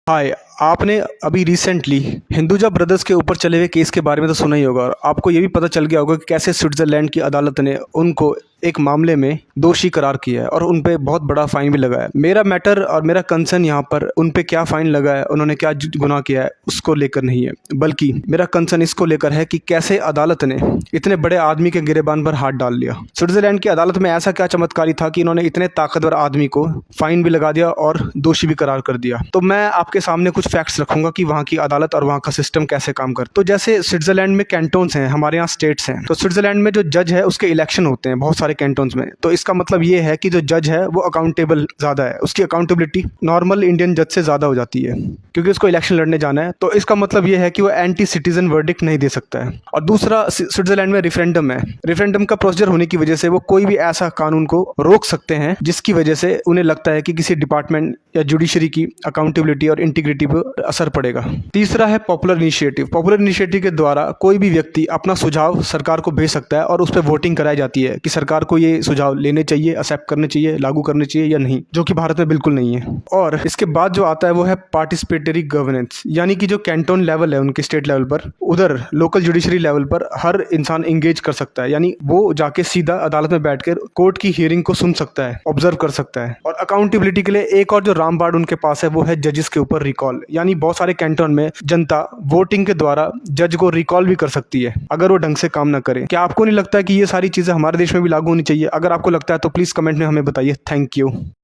हाय। आपने अभी recently Hinduja brothers के ऊपर चले हुए केस के बारे में तो सुना ही होगा और आपको ये भी पता चल गया होगा कि कैसे स्विट्जरलैंड की अदालत ने उनको एक मामले में दोषी करार किया है और उन पे बहुत बड़ा फाइन भी लगा है। मेरा मैटर और मेरा कंसर्न यहाँ पर उन पे क्या फाइन लगा है, उन्होंने क्या गुनाह किया है, उसको लेकर नहीं है, बल्कि मेरा कंसर्न इसको लेकर है कि कैसे अदालत ने इतने बड़े आदमी के गिरेबान पर हाथ डाल लिया। स्विट्जरलैंड की अदालत में ऐसा क्या चमत्कारी था कि इन्होंने इतने ताकतवर आदमी को फाइन भी लगा दिया और दोषी भी करार कर दिया। तो मैं आपके सामने कुछ फैक्ट्स रखूंगा कि वहाँ की अदालत और वहाँ का सिस्टम कैसे काम करता है। तो जैसे स्विट्जरलैंड में कैंटोन्स हैं, हमारे यहाँ स्टेट्स हैं, तो स्विट्जरलैंड में जो जज है उसके इलेक्शन होते हैं बहुत सारे कैंटोन्स में। तो इसका मतलब ये है कि जो जज है वो अकाउंटेबल ज़्यादा है, उसकी अकाउंटेबिलिटी नॉर्मल इंडियन जज से ज़्यादा हो जाती है क्योंकि उसको इलेक्शन लड़ने जाना है। तो इसका मतलब ये है कि वो एंटी सिटीजन वर्डिक्ट नहीं दे सकता है। और दूसरा, स्विट्जरलैंड में रेफरेंडम है। रेफरेंडम का प्रोसीजर होने की वजह से वो कोई भी ऐसा कानून को रोक सकते हैं जिसकी वजह से उन्हें लगता है कि किसी डिपार्टमेंट या जुडिशरी की अकाउंटेबिलिटी और इंटीग्रिटी पर असर पड़ेगा। तीसरा है पॉपुलर इनिशिएटिव। पॉपुलर इनिशिएटिव के द्वारा कोई भी व्यक्ति अपना सुझाव सरकार को भेज सकता है और उस पर वोटिंग कराई जाती है कि सरकार को ये सुझाव लेने चाहिए, एक्सेप्ट करने चाहिए, लागू करने चाहिए या नहीं, जो कि भारत में बिल्कुल नहीं है। और इसके बाद जो आता है वो है पार्टिसिपेटरी गवर्नेंस, यानी कि जो कैंटोन लेवल है उनके स्टेट लेवल पर, उधर लोकल जुडिशरी लेवल पर हर इंसान इंगेज कर सकता है, यानी वो जाके सीधा अदालत में बैठकर कोर्ट की हियरिंग को सुन सकता है, ऑब्जर्व कर सकता है। और अकाउंटेबिलिटी के लिए एक और जो रामबाण उनके पास है वो है जजेस के ऊपर रिकॉल, यानी बहुत सारे कैंटोन में जनता वोटिंग के द्वारा जज को रिकॉल भी कर सकती है अगर वो ढंग से काम ना करे। क्या आपको नहीं लगता कि ये सारी चीजें हमारे देश में भी लागू होनी चाहिए? अगर आपको लगता है तो प्लीज कमेंट में हमें बताइए। Thank you.